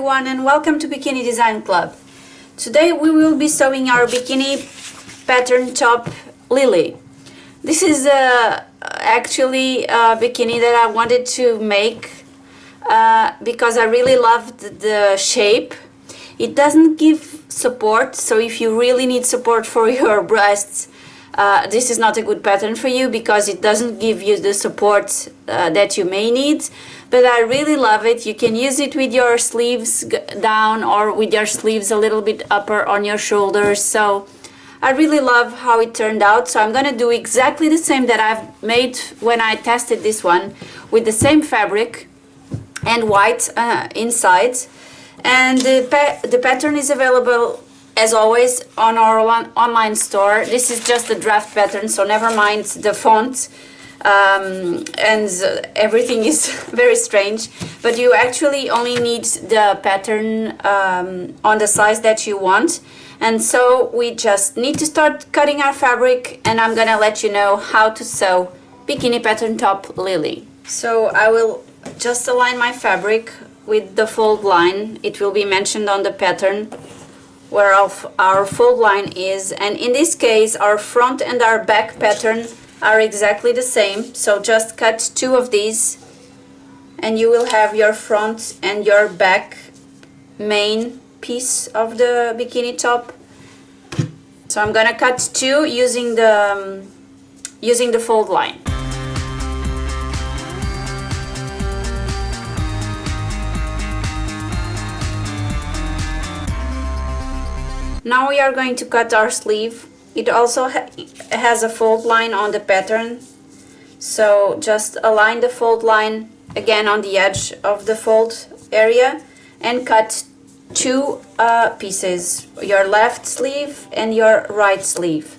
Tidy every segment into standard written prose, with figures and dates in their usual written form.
everyone, and welcome to Bikini Design Club. Today we will be sewing our bikini pattern top Lily. This is actually a bikini that I wanted to make because I really loved the shape. It doesn't give support, so if you really need support for your breasts, this is not a good pattern for you because it doesn't give you the support that you may need. But I really love it. You can use it with your sleeves down or with your sleeves a little bit upper on your shoulders. So I really love how it turned out. So I'm going to do exactly the same that I've made when I tested this one, with the same fabric and white inside. And the pattern is available as always on our online store. This is just a draft pattern, so never mind the font. And everything is very strange, but you actually only need the pattern on the size that you want. And so we just need to start cutting our fabric, and I'm gonna let you know how to sew bikini pattern top Lily. So I will just align my fabric with the fold line. It will be mentioned on the pattern where our fold line is, and in this case our front and our back pattern are exactly the same. So just cut two of these and you will have your front and your back main piece of the bikini top. So I'm gonna cut two using the fold line. Now we are going to cut our sleeve. It also has a fold line on the pattern, so just align the fold line again on the edge of the fold area and cut two pieces, your left sleeve and your right sleeve.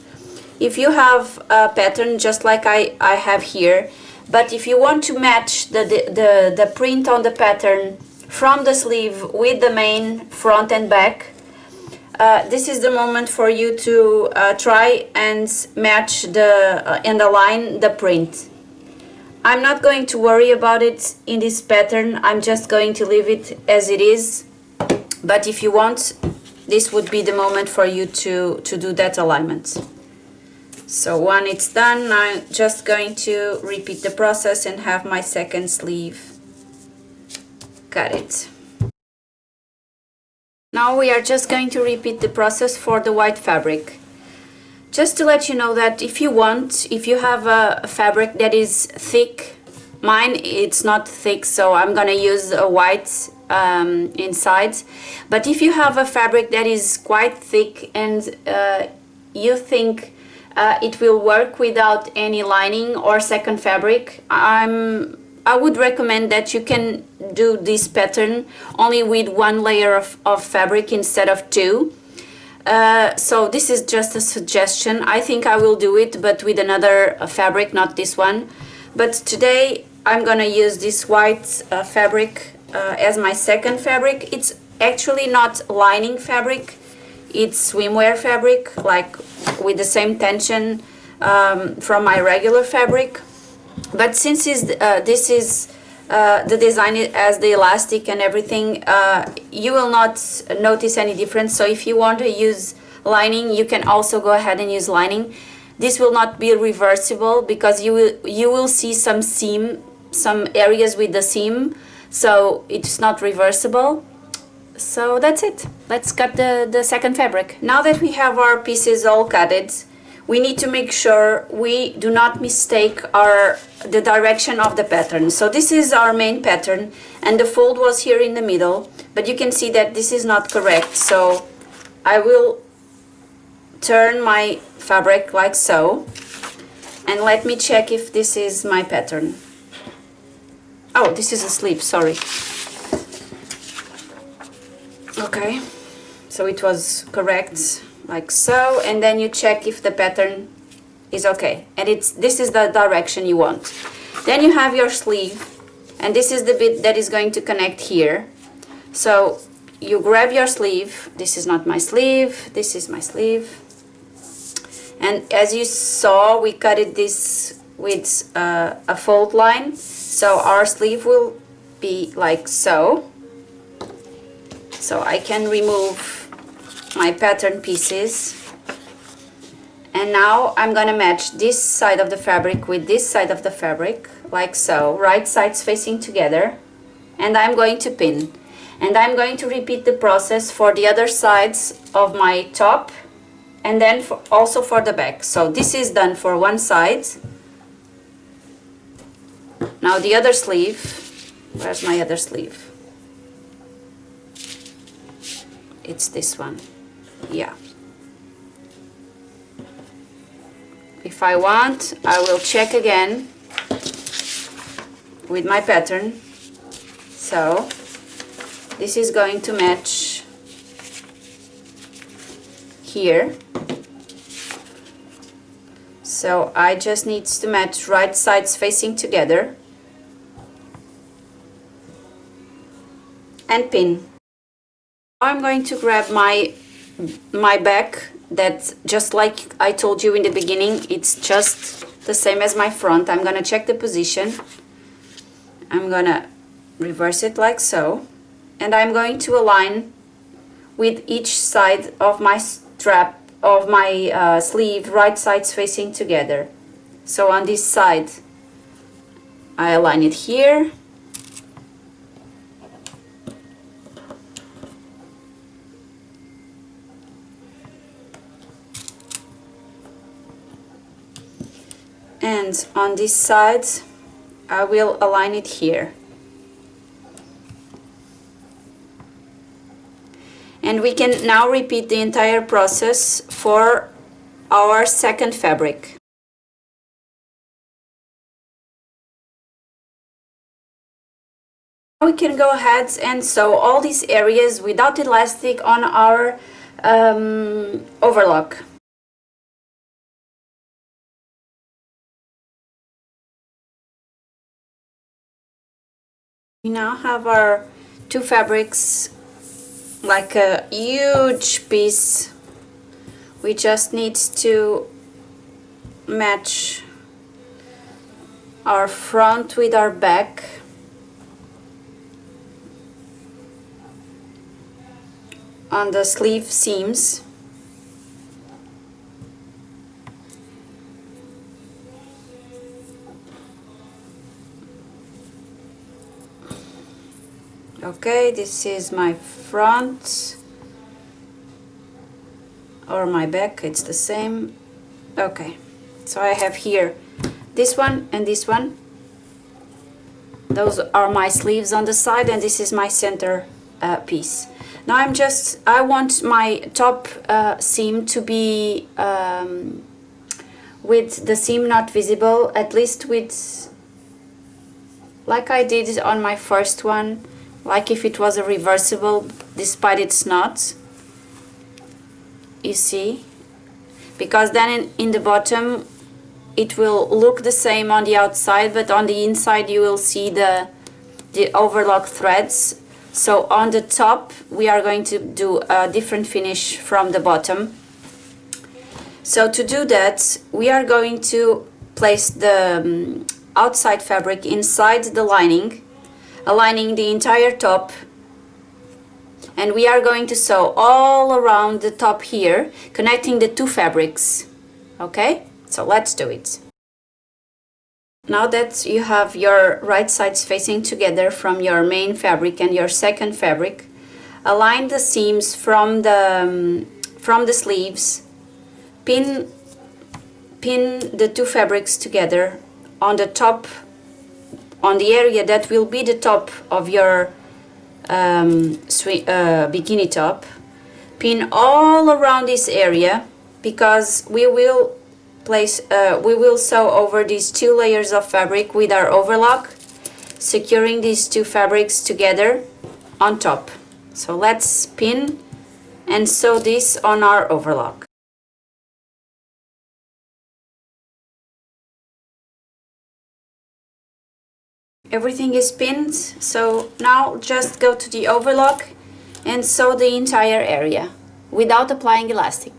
If you have a pattern just like I have here, but if you want to match the print on the pattern from the sleeve with the main front and back, this is the moment for you to try and match and align the print. I'm not going to worry about it in this pattern. I'm just going to leave it as it is. But if you want, this would be the moment for you to do that alignment. So when it's done, I'm just going to repeat the process and have my second sleeve cut it. Now we are just going to repeat the process for the white fabric. Just to let you know that if you have a fabric that is thick, mine it's not thick, so I'm gonna use a white inside. But if you have a fabric that is quite thick and you think it will work without any lining or second fabric, I would recommend that you can do this pattern only with one layer of fabric instead of two. So this is just a suggestion. I think I will do it, but with another fabric, not this one. But today I'm gonna use this white fabric as my second fabric. It's actually not lining fabric, it's swimwear fabric, like with the same tension from my regular fabric. But since this is the design as the elastic and everything, you will not notice any difference. So if you want to use lining, you can also go ahead and use lining. This will not be reversible because you will see some areas with the seam, so it's not reversible. So that's it. Let's cut the second fabric. Now that we have our pieces all cutted, we need to make sure we do not mistake the direction of the pattern. So this is our main pattern and the fold was here in the middle, but you can see that this is not correct. So I will turn my fabric like so, and let me check if this is my pattern. Oh, this is a sleeve, sorry. Okay, so it was correct, like so, and then you check if the pattern is okay, and this is the direction you want. Then you have your sleeve, and this is the bit that is going to connect here. So you grab your sleeve. This is not my sleeve, this is my sleeve, and as you saw, we cut this with a fold line, so our sleeve will be like so. So I can remove my pattern pieces. And now I'm gonna match this side of the fabric with this side of the fabric, like so, right sides facing together, and I'm going to pin. And I'm going to repeat the process for the other sides of my top, and then also for the back. So this is done for one side. Now the other sleeve, where's my other sleeve? It's this one, yeah. If I want, I will check again with my pattern. So this is going to match here. So I just need to match right sides facing together and pin. Now I'm going to grab my back, that just like I told you in the beginning, it's just the same as my front. I'm gonna check the position. I'm gonna reverse it like so, and I'm going to align with each side of my strap of my sleeve, right sides facing together. So on this side I align it here, and on this side I will align it here. And we can now repeat the entire process for our second fabric. We can go ahead and sew all these areas without elastic on our overlock. We now have our two fabrics, like a huge piece. We just need to match our front with our back. On the sleeve seams. Okay, this is my front, or my back, it's the same. Okay, so I have here this one and this one. Those are my sleeves on the side, and this is my center piece. Now I want my top seam to be with the seam not visible, at least with, like I did on my first one, like if it was a reversible, despite it's not, you see, because then in the bottom it will look the same on the outside, but on the inside you will see the overlock threads. So on the top we are going to do a different finish from the bottom. So to do that, we are going to place the outside fabric inside the lining, aligning the entire top, and we are going to sew all around the top here, connecting the two fabrics. Okay, so let's do it. Now that you have your right sides facing together from your main fabric and your second fabric, align the seams from the sleeves, pin the two fabrics together on the top, on the area that will be the top of your bikini top. Pin all around this area, because we will sew over these two layers of fabric with our overlock, securing these two fabrics together on top. So let's pin and sew this on our overlock. Everything is pinned, so now just go to the overlock and sew the entire area without applying elastic.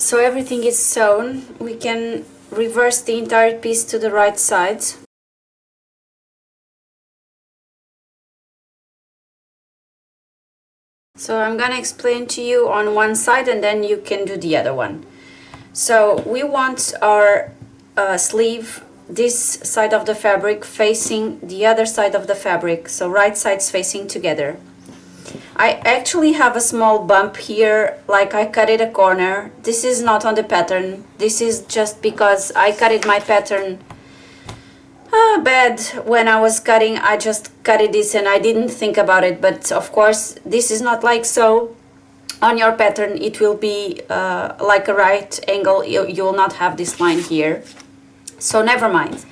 So everything is sewn. We can reverse the entire piece to the right side. So I'm gonna explain to you on one side and then you can do the other one. So we want our sleeve, this side of the fabric facing the other side of the fabric, so right sides facing together. I actually have a small bump here, like I cut it a corner. This is not on the pattern. This is just because I cut it my pattern bad when I was cutting. I just cut it this and I didn't think about it, but of course this is not like so. On your pattern it will be like a right angle. You will not have this line here, so never mind.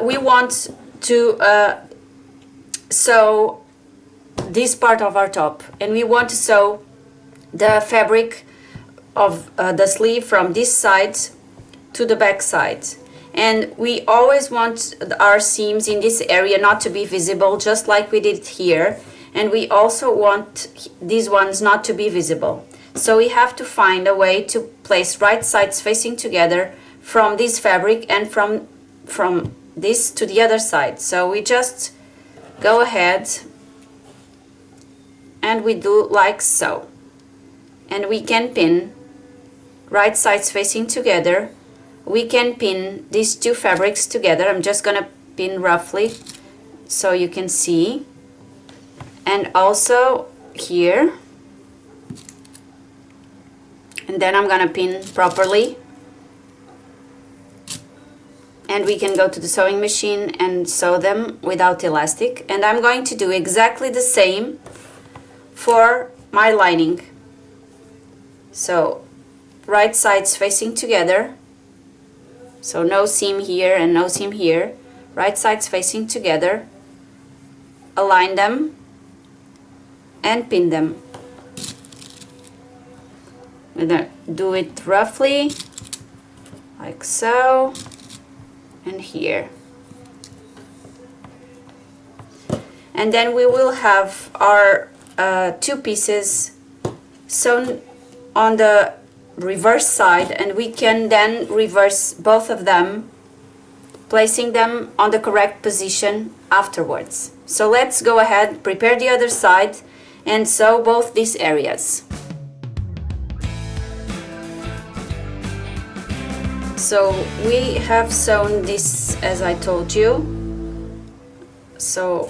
We want to sew this part of our top, and we want to sew the fabric of the sleeve from this side to the back side. And we always want our seams in this area not to be visible, just like we did here. And we also want these ones not to be visible. So we have to find a way to place right sides facing together from this fabric and from this to the other side. So we just go ahead and we do like so. And we can pin right sides facing together. We can pin these two fabrics together. I'm just gonna pin roughly so you can see. And also here. And then I'm gonna pin properly. And we can go to the sewing machine and sew them without elastic. And I'm going to do exactly the same for my lining. So right sides facing together, so no seam here and no seam here, right sides facing together, align them and pin them. I'm gonna do it roughly like so, and here. And then we will have our two pieces sewn on the reverse side, and we can then reverse both of them, placing them on the correct position afterwards. So let's go ahead, prepare the other side and sew both these areas. So we have sewn this as I told you. So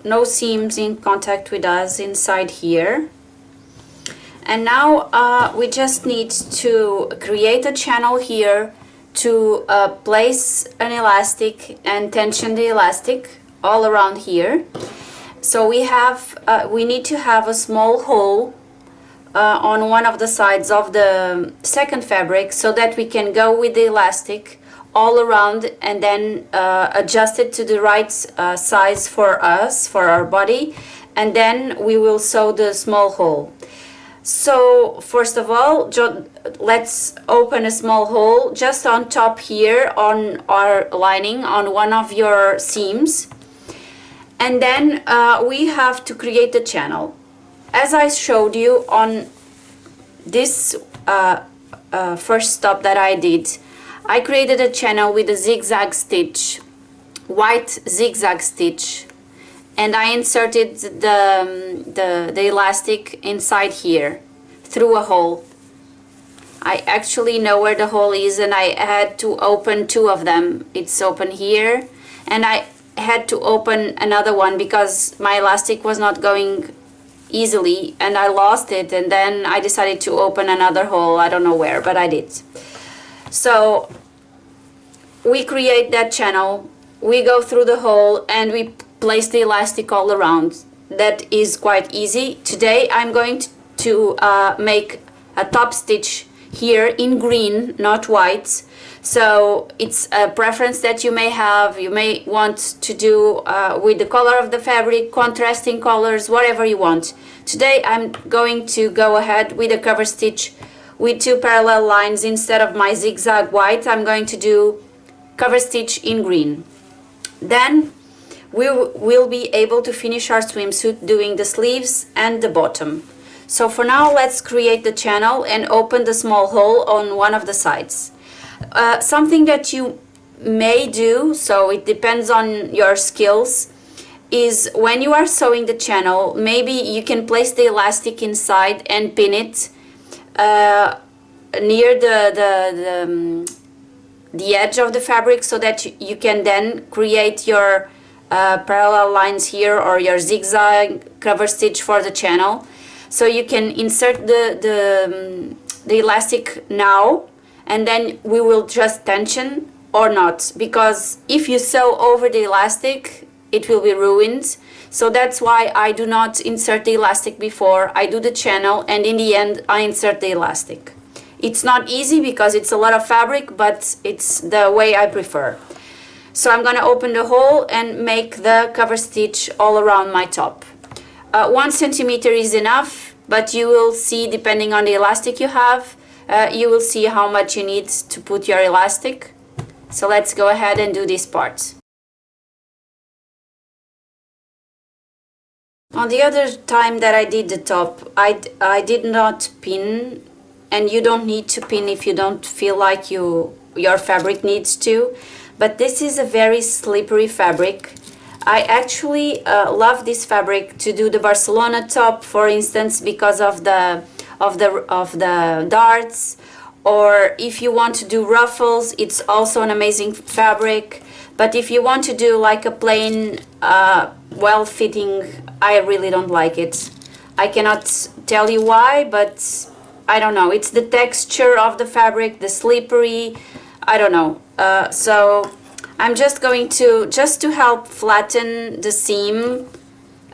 no seams in contact with us inside here. And now we just need to create a channel here to place an elastic and tension the elastic all around here. So we need to have a small hole on one of the sides of the second fabric so that we can go with the elastic all around and then adjust it to the right size for us, for our body, and then we will sew the small hole. So first of all, let's open a small hole just on top here on our lining on one of your seams, and then we have to create the channel. As I showed you on this first stop that I did, I created a channel with a zigzag stitch, white zigzag stitch, and I inserted the elastic inside here through a hole. I actually know where the hole is, and I had to open two of them. It's open here, and I had to open another one because my elastic was not going easily and I lost it, and then I decided to open another hole. I don't know where, but I did. So we create that channel, we go through the hole and we place the elastic all around. That is quite easy. Today I'm going to make a top stitch here in green, not white. So it's a preference that you may have. You may want to do with the color of the fabric, contrasting colors, whatever you want. Today I'm going to go ahead with a cover stitch with two parallel lines. Instead of my zigzag white, I'm going to do cover stitch in green. Then we will be able to finish our swimsuit doing the sleeves and the bottom. So for now, let's create the channel and open the small hole on one of the sides. Something that you may do, so it depends on your skills, is when you are sewing the channel, maybe you can place the elastic inside and pin it near the edge of the fabric, so that you can then create your parallel lines here, or your zigzag cover stitch for the channel. So you can insert the elastic now, and then we will just tension or not, because if you sew over the elastic, it will be ruined. So that's why I do not insert the elastic before. I do the channel, and in the end I insert the elastic. It's not easy because it's a lot of fabric, but it's the way I prefer. So I'm gonna open the hole and make the cover stitch all around my top. 1 centimeter is enough, but you will see, depending on the elastic you have, you will see how much you need to put your elastic. So let's go ahead and do this part. On the other time that I did the top, I did not pin, and you don't need to pin if you don't feel like your fabric needs to, but this is a very slippery fabric. I actually love this fabric to do the Barcelona top, for instance, because of the darts, or if you want to do ruffles, it's also an amazing fabric. But if you want to do like a plain well-fitting, I really don't like it. I cannot tell you why, but I don't know, it's the texture of the fabric, the slippery, I don't know. So I'm just going to help flatten the seam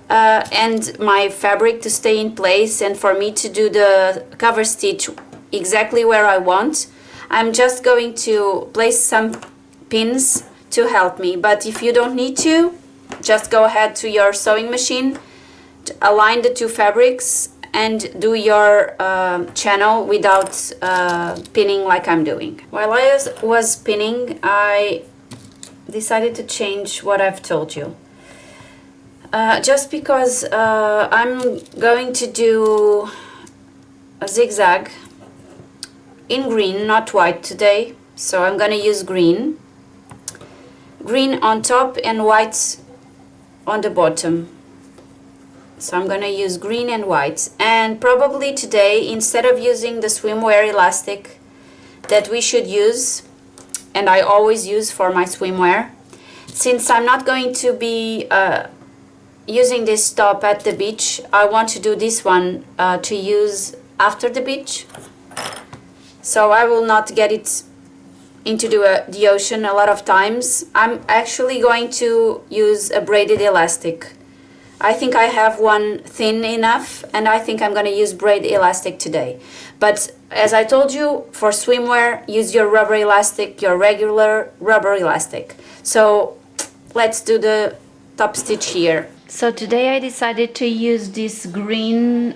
and my fabric to stay in place, and for me to do the cover stitch exactly where I want, I'm just going to place some pins to help me. But if you don't need to, just go ahead to your sewing machine, align the two fabrics, and do your channel without pinning like I'm doing. While I was pinning, I decided to change what I've told you. Just because I'm going to do a zigzag in green, not white today, so I'm gonna use green. Green on top and white on the bottom. So I'm gonna use green and white, and probably today, instead of using the swimwear elastic that we should use, and I always use for my swimwear, since I'm not going to be using this top at the beach, I want to do this one to use after the beach. So I will not get it into the ocean a lot of times. I'm actually going to use a braided elastic. I think I have one thin enough, and I think I'm going to use braid elastic today. But as I told you, for swimwear, use your rubber elastic, your regular rubber elastic. So let's do the top stitch here. So today I decided to use this green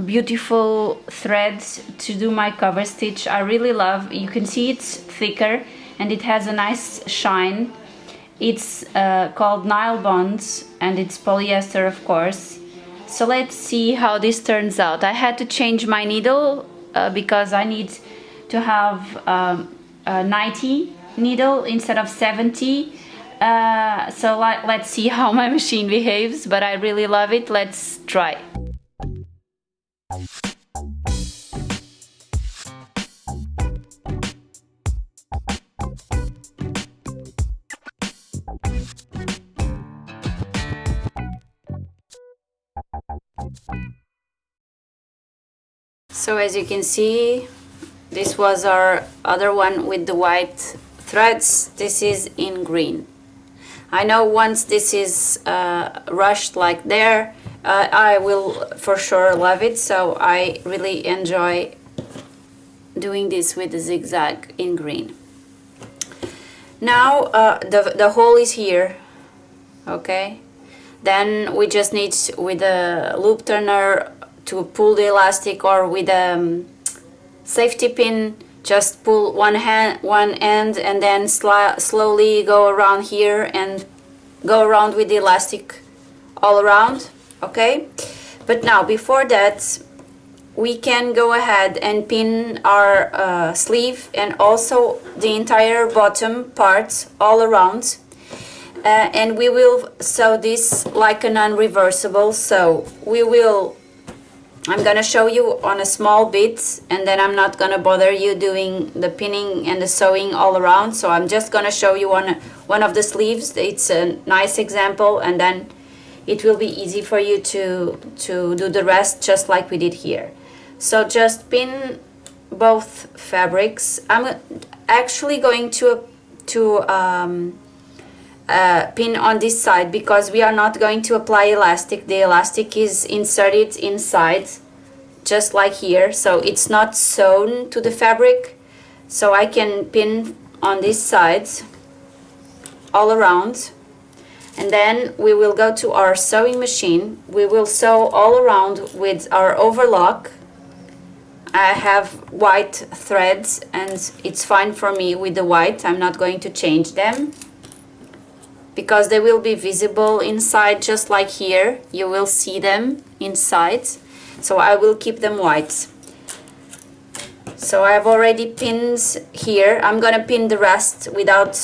beautiful thread to do my cover stitch. I really love, you can see it's thicker and it has a nice shine. It's called Nile Bonds, and it's polyester, of course. So let's see how this turns out. I had to change my needle because I need to have a 90 needle instead of 70. So let's see how my machine behaves, but I really love it. Let's try. So as you can see, this was our other one with the white threads. This is in green. I know once this is rushed like there, I will for sure love it. So I really enjoy doing this with the zigzag in green. Now the hole is here, okay? Then we just need with a loop turner to pull the elastic, or with a safety pin, just pull one end and then slowly go around here and go around with the elastic all around, okay? But now before that, we can go ahead and pin our sleeve and also the entire bottom part all around. And we will sew this like a non-reversible. So I'm gonna show you on a small bit, and then I'm not gonna bother you doing the pinning and the sewing all around. So I'm just gonna show you one of the sleeves. It's a nice example, and then it will be easy for you to do the rest just like we did here. So just pin both fabrics. I'm actually going to pin on this side because we are not going to apply elastic. The elastic is inserted inside just like here, so it's not sewn to the fabric. So I can pin on this side all around, and then we will go to our sewing machine. We will sew all around with our overlock. I have white threads and it's fine for me with the white. I'm not going to change them because they will be visible inside just like here. You will see them inside, so I will keep them white. So I've already pinned here. I'm gonna pin the rest without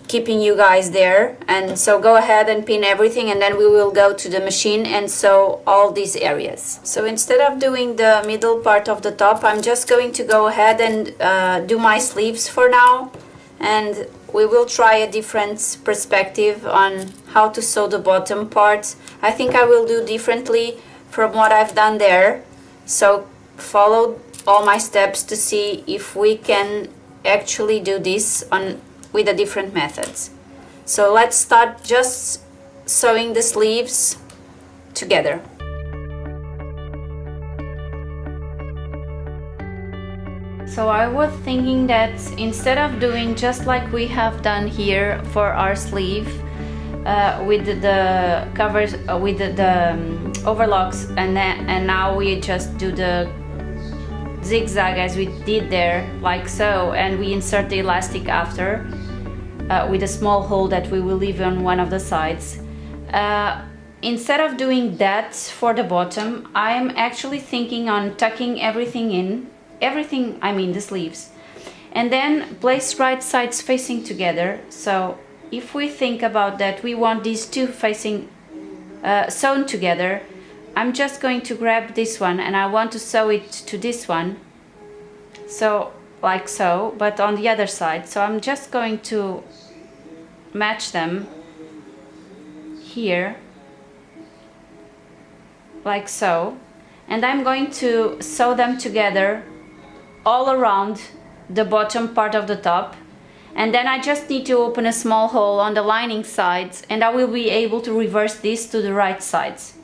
keeping you guys there, and so go ahead and pin everything, and then we will go to the machine and sew all these areas. So instead of doing the middle part of the top, I'm just going to go ahead and do my sleeves for now, and we will try a different perspective on how to sew the bottom part. I think I will do differently from what I've done there, so follow all my steps to see if we can actually do this with the different methods. So let's start just sewing the sleeves together. So I was thinking that instead of doing just like we have done here for our sleeve with the covers with the overlocks, and now we just do the zigzag as we did there, like so, and we insert the elastic after with a small hole that we will leave on one of the sides. Instead of doing that for the bottom, I'm actually thinking on tucking everything in. I mean the sleeves, and then place right sides facing together. So if we think about that, we want these two facing sewn together. I'm just going to grab this one and I want to sew it to this one, so like so, but on the other side. So I'm just going to match them here like so, and I'm going to sew them together all around the bottom part of the top, and then I just need to open a small hole on the lining sides, and I will be able to reverse this to the right sides.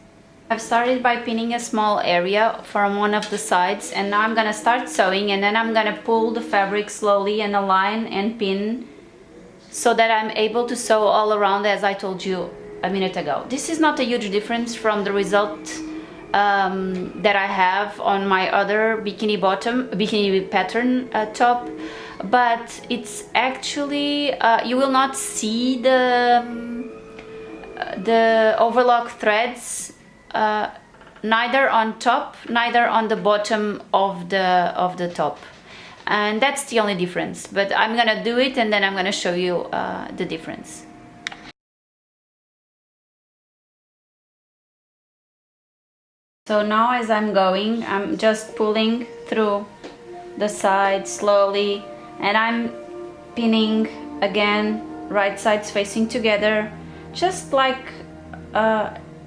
I've started by pinning a small area from one of the sides, and now I'm gonna start sewing, and then I'm gonna pull the fabric slowly and align and pin so that I'm able to sew all around as I told you a minute ago. This is not a huge difference from the result that I have on my other bikini pattern top, but it's actually you will not see the overlock threads neither on top neither on the bottom of the top, and that's the only difference. But I'm gonna do it and then I'm gonna show you the difference. So now as I'm going, I'm just pulling through the side slowly, and I'm pinning again, right sides facing together, just like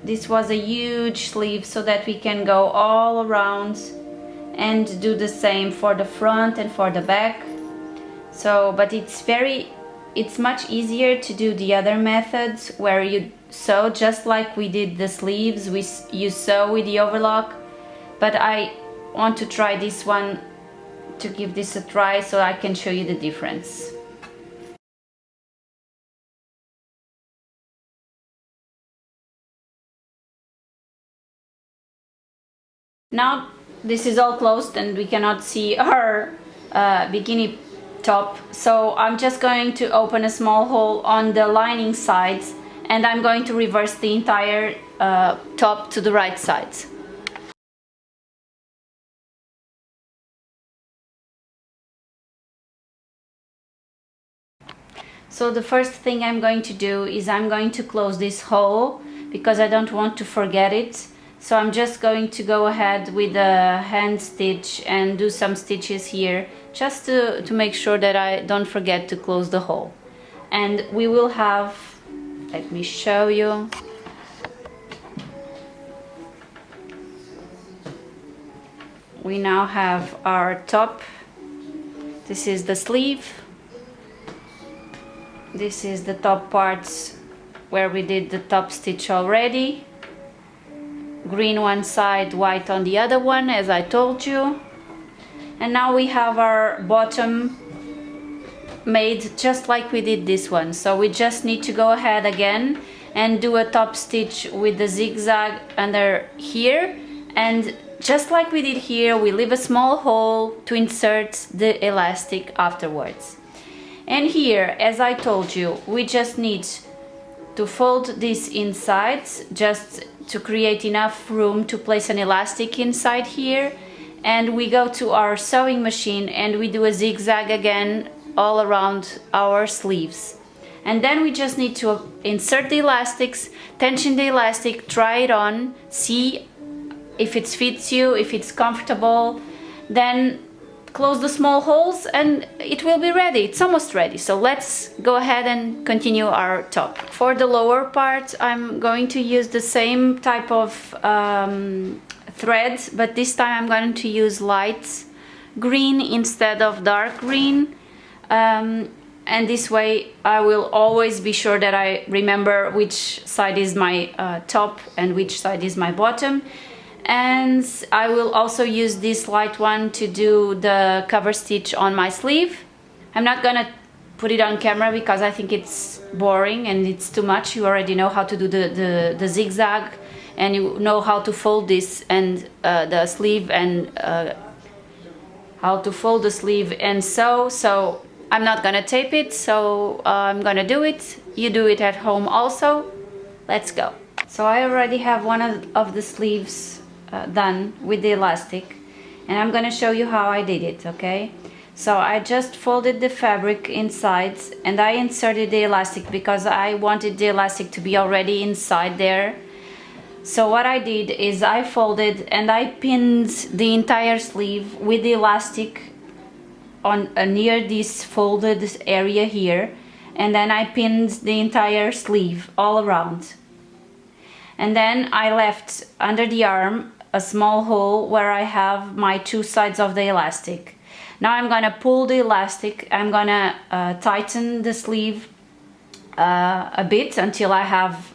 this was a huge sleeve, so that we can go all around and do the same for the front and for the back. So, but it's much easier to do the other methods where you sew just like we did the sleeves. You sew with the overlock, but I want to try this one to give this a try so I can show you the difference. Now this is all closed and we cannot see our bikini top, so I'm just going to open a small hole on the lining sides, and I'm going to reverse the entire top to the right sides. So the first thing I'm going to do is I'm going to close this hole because I don't want to forget it. So I'm just going to go ahead with a hand stitch and do some stitches here just to make sure that I don't forget to close the hole. And we will have, let me show you. We now have our top. This is the sleeve. This is the top parts where we did the top stitch already. Green one side, white on the other one, as I told you. And now we have our bottom made just like we did this one. So we just need to go ahead again and do a top stitch with the zigzag under here. And just like we did here, we leave a small hole to insert the elastic afterwards. And here, as I told you, we just need to fold this inside just to create enough room to place an elastic inside here. And we go to our sewing machine and we do a zigzag again all around our sleeves. And then we just need to insert the elastics, tension the elastic, try it on, see if it fits you, if it's comfortable, then close the small holes and it will be ready. It's almost ready. So let's go ahead and continue our top. For the lower part, I'm going to use the same type of thread, but this time I'm going to use light green instead of dark green. And this way I will always be sure that I remember which side is my top and which side is my bottom. And I will also use this light one to do the cover stitch on my sleeve. I'm not gonna put it on camera because I think it's boring and it's too much. You already know how to do the zigzag and you know how to fold this and the sleeve and how to fold the sleeve and sew. So I'm not gonna tape it, so I'm gonna do it. You do it at home also. Let's go. So I already have one of the sleeves done with the elastic and I'm gonna show you how I did it, okay? So I just folded the fabric inside and I inserted the elastic because I wanted the elastic to be already inside there. So what I did is I folded and I pinned the entire sleeve with the elastic on near this folded area here, and then I pinned the entire sleeve all around. And then I left under the arm a small hole where I have my two sides of the elastic. Now I'm gonna pull the elastic, I'm gonna tighten the sleeve a bit until I have,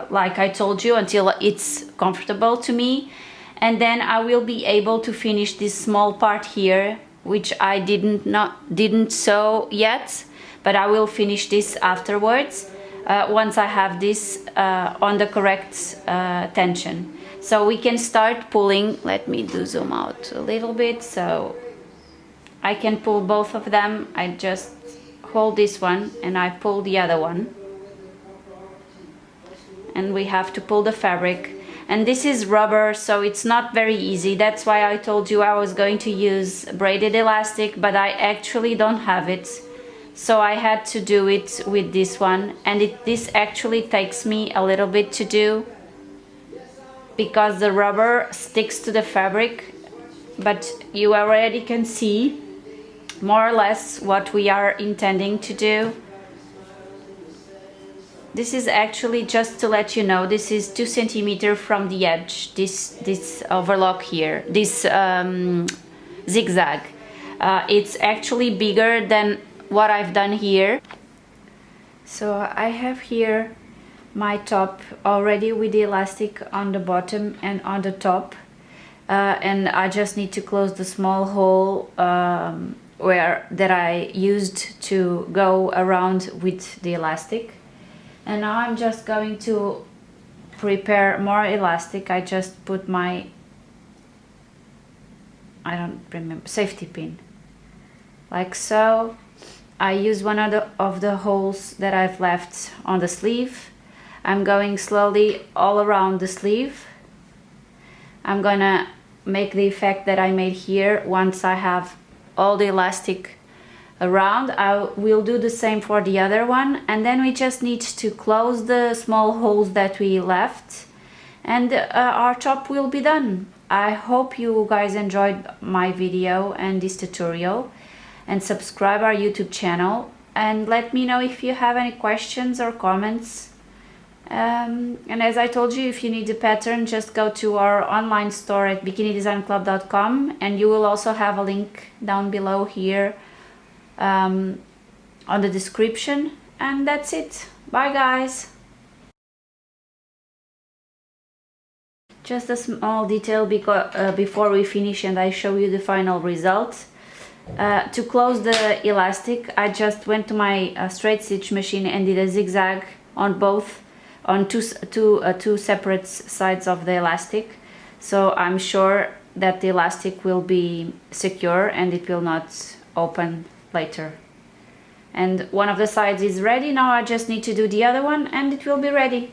like I told you, until it's comfortable to me. And then I will be able to finish this small part here, which I didn't sew yet, but I will finish this afterwards once I have this on the correct tension. So we can start pulling. Let me zoom out a little bit so I can pull both of them. I just hold this one and I pull the other one. And we have to pull the fabric. And this is rubber, so it's not very easy. That's why I told you I was going to use braided elastic, but I actually don't have it. So I had to do it with this one. And this actually takes me a little bit to do, because the rubber sticks to the fabric, but you already can see more or less what we are intending to do. This is actually, just to let you know, this is 2 centimeters from the edge, this overlock here, this zigzag. It's actually bigger than what I've done here. So I have here my top already with the elastic on the bottom and on the top, and I just need to close the small hole that I used to go around with the elastic. And now I'm just going to prepare more elastic. I just put my, I don't remember, safety pin, like so. I use one of the holes that I've left on the sleeve. I'm going slowly all around the sleeve. I'm gonna make the effect that I made here once I have all the elastic around. I will do the same for the other one, and then we just need to close the small holes that we left, and our top will be done. I hope you guys enjoyed my video and this tutorial, and subscribe our YouTube channel, and let me know if you have any questions or comments. And as I told you, if you need the pattern, just go to our online store at bikinidesignClub.com, and you will also have a link down below here on the description. And that's it. Bye guys. Just a small detail before we finish and I show you the final result. To close the elastic, I just went to my straight stitch machine and did a zigzag on two separate sides of the elastic, so I'm sure that the elastic will be secure and it will not open later. And one of the sides is ready. Now I just need to do the other one and it will be ready.